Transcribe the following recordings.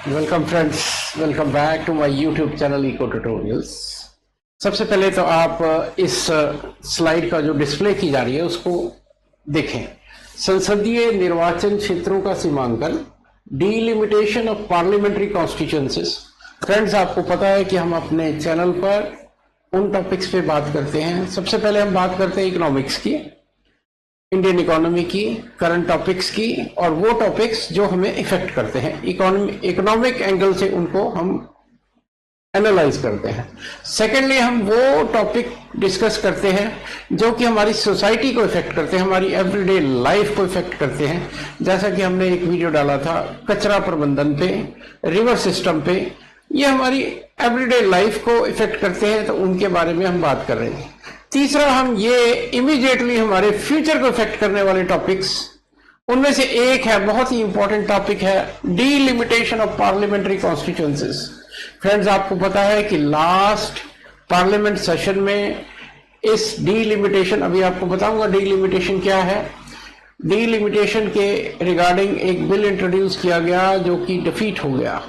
Welcome friends, welcome back to my YouTube channel Eco Tutorials. सबसे पहले तो आप इस स्लाइड का जो डिस्प्ले की जा रही है उसको देखें। संसदीय निर्वाचन क्षेत्रों का सीमांकन, delimitation of parliamentary constituencies. Friends, आपको पता है कि हम अपने चैनल पर उन टॉपिक्स पे बात करते हैं। सबसे पहले हम बात करते हैं इकोनॉमिक्स की, इंडियन इकोनॉमी की, करंट टॉपिक्स की, और वो टॉपिक्स जो हमें इफेक्ट करते हैं इकोनॉमिक एंगल से, उनको हम एनालाइज करते हैं। सेकेंडली, हम वो टॉपिक डिस्कस करते हैं जो कि हमारी सोसाइटी को इफेक्ट करते हैं, हमारी एवरीडे लाइफ को इफेक्ट करते हैं। जैसा कि हमने एक वीडियो डाला था कचरा प्रबंधन पे, रिवर सिस्टम पे, ये हमारी एवरीडे लाइफ को इफेक्ट करते हैं, तो उनके बारे में हम बात कर रहे हैं। तीसरा, हम ये इमीडिएटली हमारे फ्यूचर को इफेक्ट करने वाले टॉपिक्स, उनमें से एक है, बहुत ही इंपॉर्टेंट टॉपिक है, delimitation of parliamentary constituencies. Friends, आपको पता है कि लास्ट पार्लियामेंट सेशन में इस डीलिमिटेशन, अभी आपको बताऊंगा डीलिमिटेशन क्या है, डीलिमिटेशन के रिगार्डिंग एक बिल इंट्रोड्यूस किया गया जो कि डिफीट हो गया,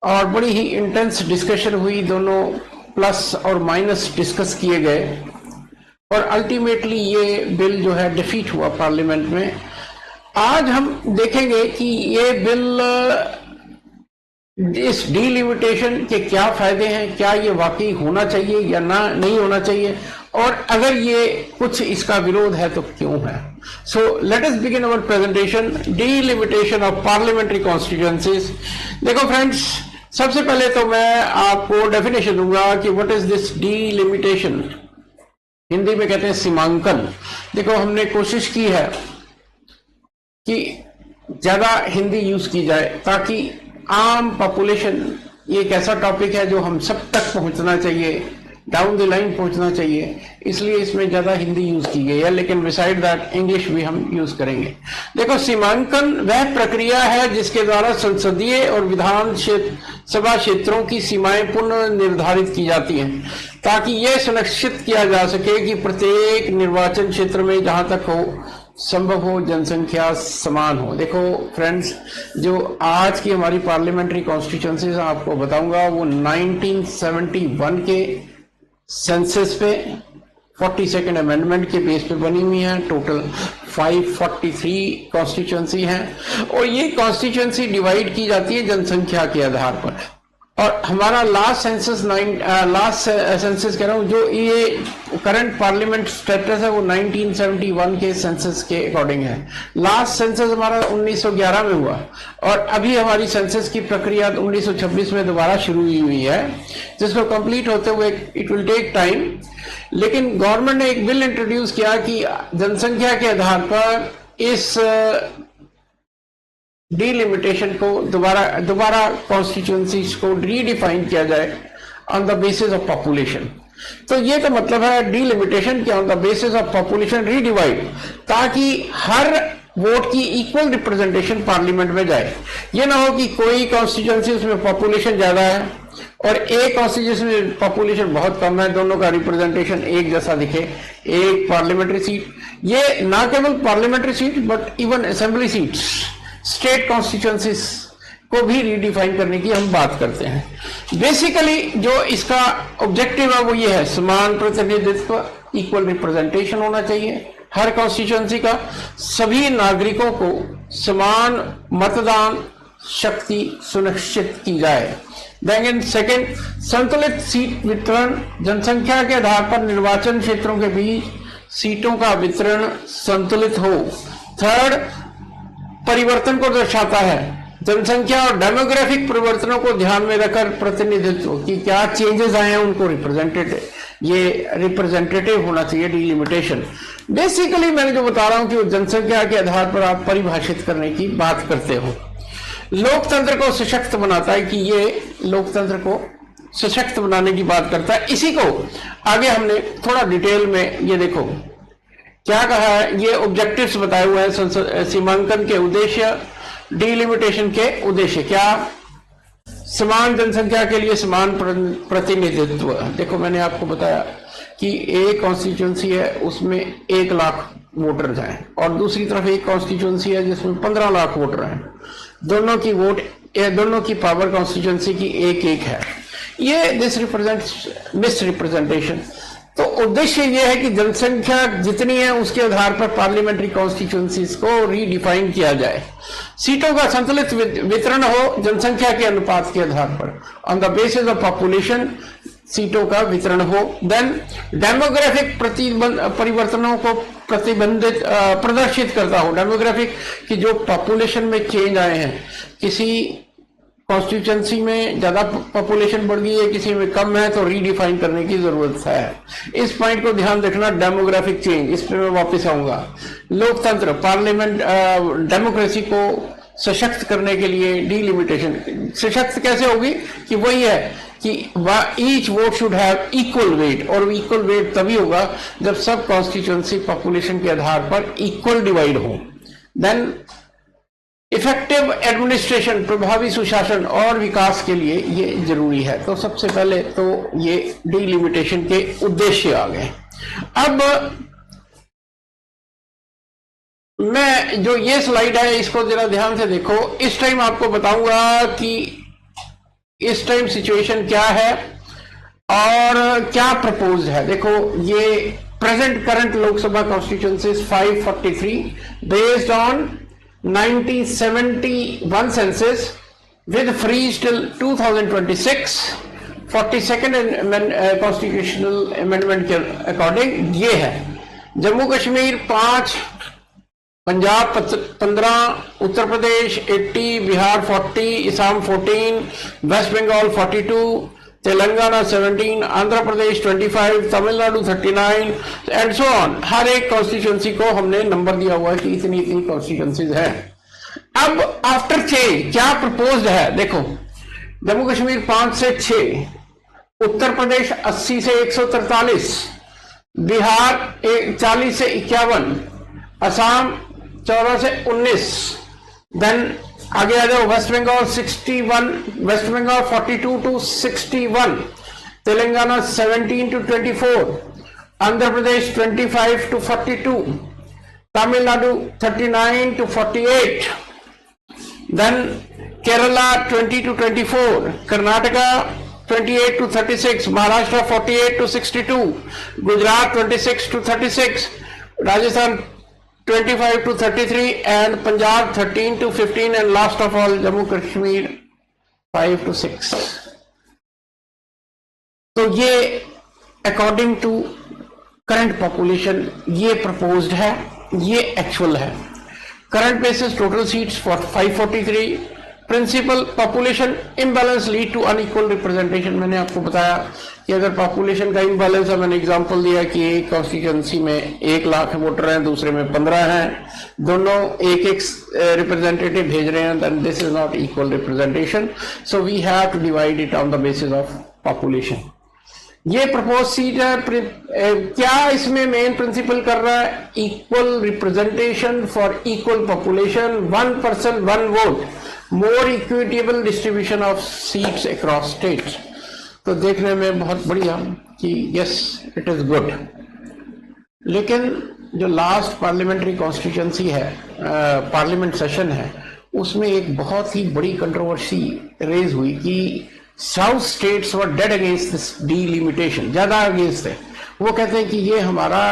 और बड़ी ही इंटेंस डिस्कशन हुई, दोनों प्लस और माइनस डिस्कस किए गए, और अल्टीमेटली ये बिल जो है डिफीट हुआ पार्लियामेंट में। आज हम देखेंगे कि ये बिल, इस डीलिमिटेशन के क्या फायदे हैं, क्या ये वाकई होना चाहिए या ना नहीं होना चाहिए, और अगर ये कुछ इसका विरोध है तो क्यों है। So let us begin our presentation, delimitation of parliamentary constituencies. देखो फ्रेंड्स, सबसे पहले तो मैं आपको डेफिनेशन दूंगा कि what is this delimitation. Hindi में कहते हैं सीमांकन। देखो, हमने कोशिश की है कि ज्यादा हिंदी यूज की जाए ताकि आम पॉपुलेशन, ये एक ऐसा टॉपिक है जो हम सब तक पहुंचना चाहिए, डाउन द लाइन पहुंचना चाहिए, इसलिए इसमें ज्यादा हिंदी यूज की गई है, लेकिन बिसाइड दैट इंग्लिश भी हम यूज करेंगे। देखो, सीमांकन वह प्रक्रिया है जिसके द्वारा संसदीय और विधान सभा क्षेत्रों की सीमाएं पुनः निर्धारित की जाती हैं, ताकि यह सुनिश्चित किया जा सके कि प्रत्येक निर्वाचन क्षेत्र में जहां तक हो संभव हो जनसंख्या समान हो। देखो फ्रेंड्स, जो आज की हमारी पार्लियामेंट्री कॉन्स्टिट्यूएंसीज आपको बताऊंगा, वो 1971 के सेंसस पे 42nd अमेंडमेंट के बेस पे बनी हुई है। टोटल 543 कॉन्स्टिट्यूएंसी हैं, और ये कॉन्स्टिट्यूएंसी डिवाइड की जाती है जनसंख्या के आधार पर। और हमारा लास्ट सेंसस कह रहा हूँ, जो ये करंट पार्लियामेंट स्टेटस है वो 1971 के सेंसस के अकॉर्डिंग है। लास्ट सेंसस हमारा 1911 में हुआ, और अभी हमारी सेंसस की प्रक्रिया 1926 में दोबारा शुरू हुई है, जिसको कंप्लीट होते हुए इट विल टेक टाइम। लेकिन गवर्नमेंट ने एक बिल इंट्रोड्यूस किया कि जनसंख्या के आधार पर इस डीलिमिटेशन को दोबारा कॉन्स्टिट्यूएंसीज को रीडिफाइन किया जाए on the basis of population. तो ये तो मतलब है डीलिमिटेशन के on the basis of population redivide, ताकि हर वोट की इक्वल रिप्रेजेंटेशन पार्लियामेंट में जाए। ये ना हो कि कोई कॉन्स्टिट्यूएंसी उसमें पॉपुलेशन ज्यादा है और एक कॉन्स्टिट्यूएंसी में पॉपुलेशन बहुत कम है, दोनों का रिप्रेजेंटेशन एक जैसा दिखे, एक पार्लियामेंट्री सीट। ये ना केवल parliamentary seat but even assembly seats, state constituencies को भी रीडिफाइन करने की हम बात करते हैं। बेसिकली जो इसका ऑब्जेक्टिव है वो ये है, समान प्रतिनिधित्व, इक्वल रिप्रेजेंटेशन होना चाहिए हर कॉन्स्टिट्यूएंसी का, सभी नागरिकों को समान मतदान शक्ति सुनिश्चित की जाए। देन सेकंड, संतुलित सीट वितरण, जनसंख्या के आधार पर निर्वाचन क्षेत्रों के बीच सीटों का वितरण संतुलित हो। थर्ड, परिवर्तन को दर्शाता है, जनसंख्या और डेमोग्राफिक परिवर्तनों को ध्यान में रखकर प्रतिनिधित्व की क्या चेंजेस आए हैं उनको रिप्रेजेंटेटिव होना चाहिए डीलिमिटेशन। बेसिकली मैंने जो बता रहा हूं कि वो जनसंख्या के आधार पर आप परिभाषित करने की बात करते हो। लोकतंत्र को सशक्त बनाता है, कि ये लोकतंत्र को सशक्त बनाने की बात करता है। इसी को आगे हमने थोड़ा डिटेल में ये देखो क्या कहा है, ये ऑब्जेक्टिव्स बताए हुए हैं सीमांकन के उद्देश्य, डीलिमिटेशन के उद्देश्य। क्या? समान जनसंख्या के लिए समान प्रतिनिधित्व। देखो, मैंने आपको बताया कि एक कॉन्स्टिट्यूएंसी है, उसमें 1 लाख वोटर्स हैं और दूसरी तरफ एक कॉन्स्टिट्यूंसी है जिसमें 15 लाख वोटर हैं, दोनों की वोट, दोनों की पावर कॉन्स्टिट्यूंसी की एक एक है। ये दिस रिप्रेजेंट्स मिस रिप्रेजेंटेशन। तो उद्देश्य यह है कि जनसंख्या जितनी है उसके आधार पर पार्लियामेंट्री कॉन्स्टिट्यूंसीज को रीडिफाइन किया जाए, सीटों का संतुलित वितरण हो जनसंख्या के अनुपात के आधार पर, on the basis of population सीटों का वितरण हो। देन डेमोग्राफिक परिवर्तनों को प्रतिबंधित प्रदर्शित करता हो, डेमोग्राफिक की जो पॉपुलेशन में चेंज आए हैं, किसी कॉन्स्टिट्यूंसी में ज्यादा पॉपुलेशन बढ़ गई है, किसी में कम है, तो रीडिफाइन करने की जरूरत है। इस पॉइंट को ध्यान रखना, डेमोग्राफिक चेंज, इस पे मैं वापस आऊंगा। लोकतंत्र, पार्लियामेंट, डेमोक्रेसी को सशक्त करने के लिए डिलिमिटेशन, सशक्त कैसे होगी कि वही है कि each vote should have equal weight, और इक्वल वेट तभी होगा जब सब कॉन्स्टिट्यूंसी पॉपुलेशन के आधार पर इक्वल डिवाइड हो। देन इफेक्टिव एडमिनिस्ट्रेशन, प्रभावी सुशासन और विकास के लिए ये जरूरी है। तो सबसे पहले तो ये डिलिमिटेशन के उद्देश्य आ गए। अब मैं जो ये स्लाइड है इसको जरा ध्यान से देखो। इस टाइम आपको बताऊंगा कि इस टाइम सिचुएशन क्या है और क्या प्रपोज है। देखो ये present current Lok Sabha constituencies 543 based on 1971 census with freeze till 2026, 42nd constitutional amendment के अकॉर्डिंग ये है। Jammu Kashmir 5, Punjab 15, Uttar Pradesh 80, Bihar 40, Assam 14, West Bengal 42, Telangana 17, Andhra Pradesh 25, Tamil Nadu 39 and so on. हर एक कॉन्स्टिट्यूंसी को हमने नंबर दिया हुआ है कि इतनी इतनी कॉन्स्टिट्यूंसीज हैं। अब आफ्टर चेंज क्या प्रपोज्ड है, देखो जम्मू कश्मीर 5 से 6, उत्तर प्रदेश 80 से 143, बिहार 40 से 51, असम 14 से 19, देन आगे आ जाओ West Bengal 61, West Bengal 42 to 61, Telangana 17 to 24, Andhra Pradesh 25 to 42, Tamil Nadu 39 to 48, then Kerala 20 to 24, Karnataka 28 to 36, Maharashtra 48 to 62, Gujarat 26 to 36, Rajasthan 25 to 33 and Punjab 13 to 15 and last of all Jammu Kashmir 5 to 6। तो ये अकॉर्डिंग टू करंट पॉपुलेशन ये प्रपोज्ड है, ये एक्चुअल है। Current basis total seats 543, principal population imbalance lead to unequal representation. मैंने आपको बताया कि अगर पॉपुलेशन का इम्बैलेंस है, मैंने एग्जांपल दिया कि एक कॉन्स्टिट्यूंसी में 1 लाख वोटर हैं, दूसरे में 15 हैं, दोनों एक एक रिप्रेजेंटेटिव भेज रहे हैं, then this is not equal representation, so we have to divide it on the basis of population. ये प्रपोज सीट है। क्या इसमें मेन प्रिंसिपल कर रहा है? Equal representation for equal population, 1 person 1 vote, more equitable distribution of seats across states. तो देखने में बहुत बढ़िया कि यस इट इज गुड। लेकिन जो लास्ट पार्लियामेंट्री कॉन्स्टिट्यूंसी है, पार्लियामेंट सेशन है, उसमें एक बहुत ही बड़ी कंट्रोवर्सी रेज हुई कि south states were dead against this delimitation, ज्यादा अगेंस्ट है। वो कहते हैं कि ये हमारा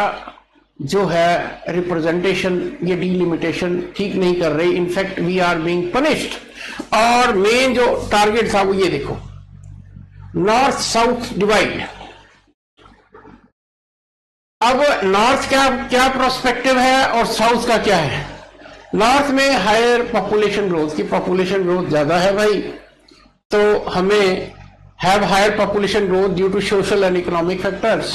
जो है रिप्रेजेंटेशन, ये डिलिमिटेशन ठीक नहीं कर रही, in fact we are being punished. और मेन जो टारगेट था वो ये देखो, नॉर्थ साउथ डिवाइड। अब नॉर्थ का क्या प्रोस्पेक्टिव है और साउथ का क्या है? नॉर्थ में हायर पॉपुलेशन ग्रोथ, की पॉपुलेशन ग्रोथ ज्यादा है भाई, तो हमें have higher population growth due to social and economic factors,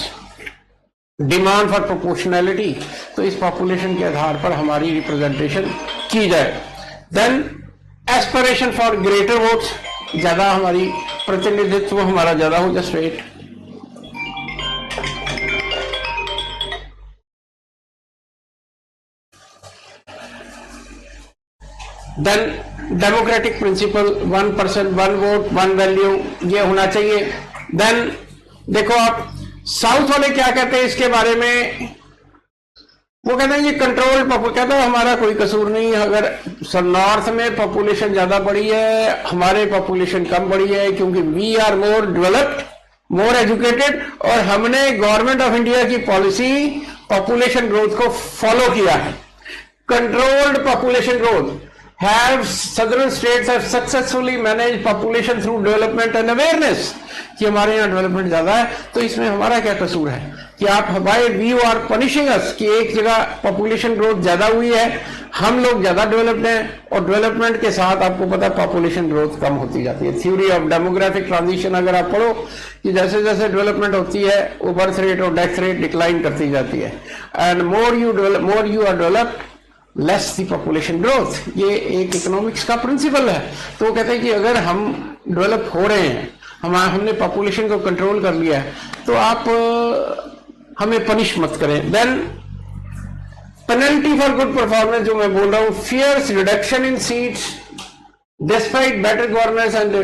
demand for proportionality. तो इस पॉपुलेशन के आधार पर हमारी रिप्रेजेंटेशन की जाए। Then aspiration for greater votes, ज्यादा हमारी प्रतिनिधित्व हमारा ज्यादा हो जाए state. Then democratic principle, 1 person 1 vote 1 value, ये होना चाहिए। देन देखो आप साउथ वाले क्या कहते हैं इसके बारे में, वो कहते हैं ये कंट्रोल, कहते हैं हमारा कोई कसूर नहीं है। अगर नॉर्थ में पॉपुलेशन ज्यादा बढ़ी है, हमारे पॉपुलेशन कम बढ़ी है, क्योंकि we are more developed, more educated, और हमने गवर्नमेंट ऑफ इंडिया की पॉलिसी पॉपुलेशन ग्रोथ को फॉलो किया है। Controlled population growth have southern states have successfully managed population through development and awareness कि हमारे यहाँ डेवलपमेंट ज्यादा है, तो इसमें हमारा क्या कसूर है कि आप हमारे व्यू आर पनिशिंग अस कि एक जगह पॉपुलेशन ग्रोथ ज्यादा हुई है, हम लोग ज्यादा डेवलप्ड हैं, और डेवलपमेंट के साथ आपको पता है पॉपुलेशन ग्रोथ कम होती जाती है। थ्योरी ऑफ डेमोग्राफिक ट्रांजिशन अगर आप पढ़ो कि जैसे जैसे डेवलपमेंट होती है वो बर्थ रेट और डेथ रेट डिक्लाइन करती जाती है, and more you are developed less the population growth. ये एक इकोनॉमिक्स का प्रिंसिपल है। तो वो कहते हैं कि अगर हम डेवलप हो रहे हैं, हमने पॉपुलेशन को कंट्रोल कर लिया है, तो आप हमें पनिश मत करें। Then penalty for good performance, जो मैं बोल रहा हूं, fierce reduction in seats despite better governance and,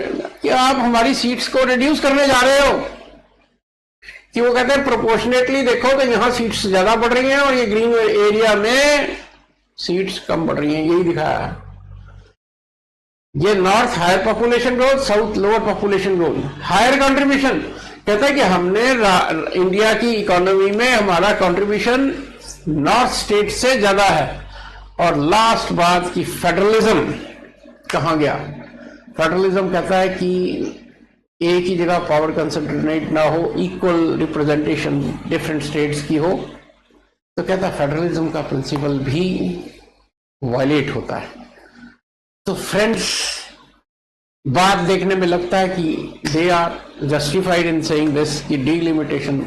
कि आप हमारी सीट्स को रिड्यूस करने जा रहे हो। कि वो कहते हैं प्रोपोर्शनेटली देखो तो यहां सीट्स ज्यादा बढ़ रही हैं और ये ग्रीन एरिया में सीट्स कम बढ़ रही हैं, यही दिखाया है। ये north higher population growth, south lower population growth, higher contribution. कहता है कि हमने इंडिया की इकोनॉमी में हमारा कंट्रीब्यूशन नॉर्थ स्टेट से ज्यादा है। और लास्ट बात की फेडरलिज्म कहां गया? फेडरलिज्म कहता है कि एक ही जगह पावर कंसंट्रेट ना हो, इक्वल रिप्रेजेंटेशन डिफरेंट स्टेट्स की हो। तो कहता है फेडरलिज्म का प्रिंसिपल भी वायलेट होता है। तो फ्रेंड्स, बात देखने में लगता है कि they are justified in saying this कि डीलिमिटेशन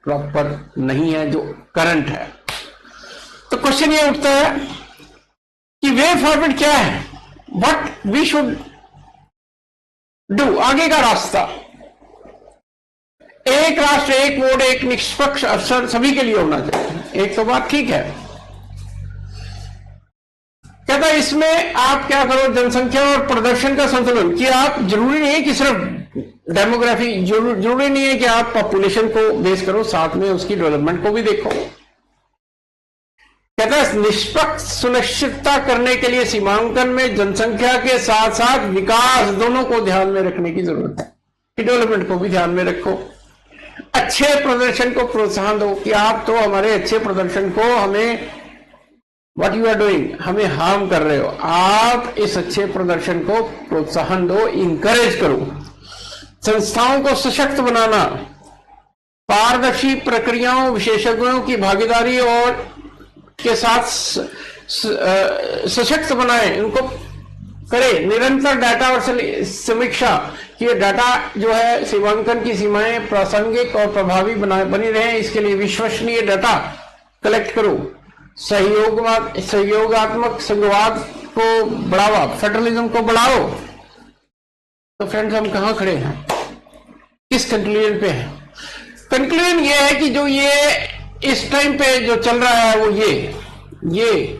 प्रॉपर नहीं है जो करंट है। तो क्वेश्चन ये उठता है कि वे फॉरवर्ड क्या है, व्हाट वी शुड डू, आगे का रास्ता। एक राष्ट्र एक वोट एक निष्पक्ष अवसर सभी के लिए होना चाहिए, एक तो बात ठीक है। कहता है इसमें आप क्या करो, जनसंख्या और प्रदर्शन का संतुलन, कि आप जरूरी नहीं है कि सिर्फ डेमोग्राफी, जरूरी नहीं है कि आप पॉपुलेशन को बेस करो, साथ में उसकी डेवलपमेंट को भी देखो। कहता है निष्पक्ष सुनिश्चितता करने के लिए सीमांकन में जनसंख्या के साथ साथ विकास दोनों को ध्यान में रखने की जरूरत है, कि डेवलपमेंट को भी ध्यान में रखो। अच्छे प्रदर्शन को प्रोत्साहन दो, कि आप तो हमारे अच्छे प्रदर्शन को हमें व्हाट यू आर डूइंग, हमें हार्म कर रहे हो, आप इस अच्छे प्रदर्शन को प्रोत्साहन दो, इंकरेज करो। संस्थाओं को सशक्त बनाना, पारदर्शी प्रक्रियाओं, विशेषज्ञों की भागीदारी और के साथ सशक्त बनाए, इनको करे। निरंतर डाटा और समीक्षा, कि ये डाटा जो है सीमांकन की सीमाएं प्रासंगिक और प्रभावी बनी रहे, इसके लिए विश्वसनीय डाटा कलेक्ट करो। सहयोगात्मक संघवाद को बढ़ावा, फेडरलिज्म को बढ़ाओ। तो फ्रेंड्स, हम कहां खड़े हैं, किस कंक्लूजन पे हैं? कंक्लूजन ये है कि जो ये इस टाइम पे जो चल रहा है वो ये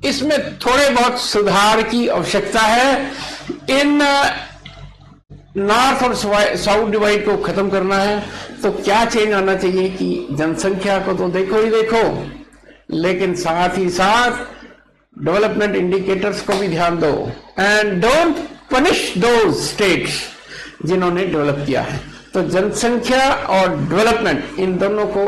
इसमें थोड़े बहुत सुधार की आवश्यकता है। इन नॉर्थ और साउथ डिवाइड को खत्म करना है, तो क्या चेंज आना चाहिए कि जनसंख्या को तो देखो ही देखो, लेकिन साथ ही साथ डेवलपमेंट इंडिकेटर्स को भी ध्यान दो, and don't punish those states जिन्होंने डेवलप किया है। तो जनसंख्या और डेवलपमेंट, इन दोनों को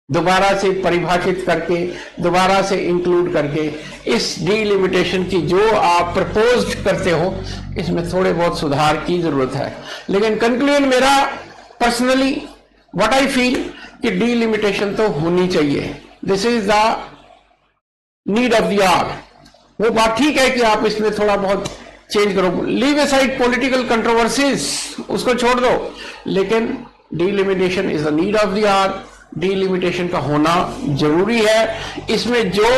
दोबारा से परिभाषित करके, दोबारा से इंक्लूड करके, इस डीलिमिटेशन की जो आप प्रपोज करते हो, इसमें थोड़े बहुत सुधार की जरूरत है। लेकिन कंक्लूजन मेरा पर्सनली व्हाट आई फील कि डीलिमिटेशन तो होनी चाहिए। This is the need of the hour. वो बात ठीक है कि आप इसमें थोड़ा बहुत चेंज करो, लीव असाइड पॉलिटिकल कंट्रोवर्सीज, उसको छोड़ दो, लेकिन delimitation is the need of the hour. Delimitation का होना जरूरी है। इसमें जो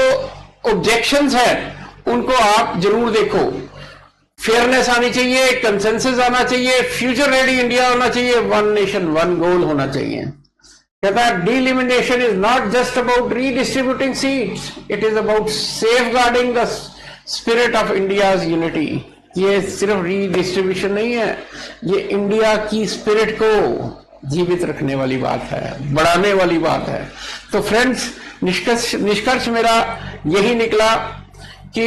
ऑब्जेक्शंस हैं उनको आप जरूर देखो। फेयरनेस आनी चाहिए, कंसेंसस आना चाहिए, फ्यूचर रेडी इंडिया होना चाहिए, वन नेशन वन गोल होना चाहिए। कहता है delimitation is not just about redistributing seats, it is about safeguarding the spirit of India's unity. ये सिर्फ रीडिस्ट्रीब्यूशन नहीं है, ये इंडिया की स्पिरिट को जीवित रखने वाली बात है, बढ़ाने वाली बात है। तो फ्रेंड्स, निष्कर्ष मेरा यही निकला कि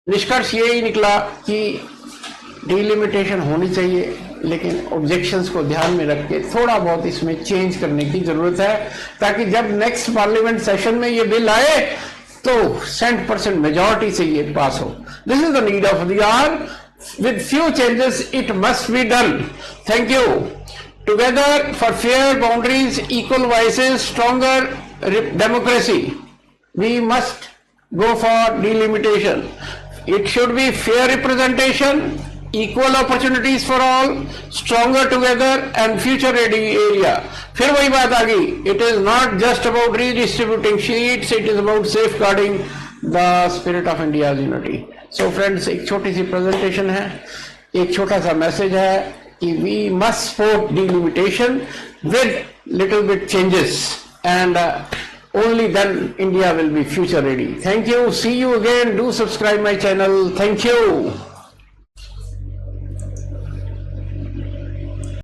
निष्कर्ष यही निकला कि डिलिमिटेशन होनी चाहिए, लेकिन ऑब्जेक्शंस को ध्यान में रख के थोड़ा बहुत इसमें चेंज करने की जरूरत है, ताकि जब नेक्स्ट पार्लियामेंट सेशन में ये बिल आए तो 100% मेजॉरिटी से ये पास हो. This is the need of the hour. With few changes it must be done. Thank you. Together for fair boundaries, equal voices, stronger democracy. We must go for delimitation. It should be fair representation, equal opportunities for all, stronger together and future ready area. फिर वही बात आ गई. It is not just about redistributing seats, it is about safeguarding the spirit of India's unity. So friends, एक छोटी सी presentation है, एक छोटा सा मैसेज है कि we must support delimitation with little bit changes, and only then India will be future ready. Thank you. See you again. Do subscribe my channel. Thank you.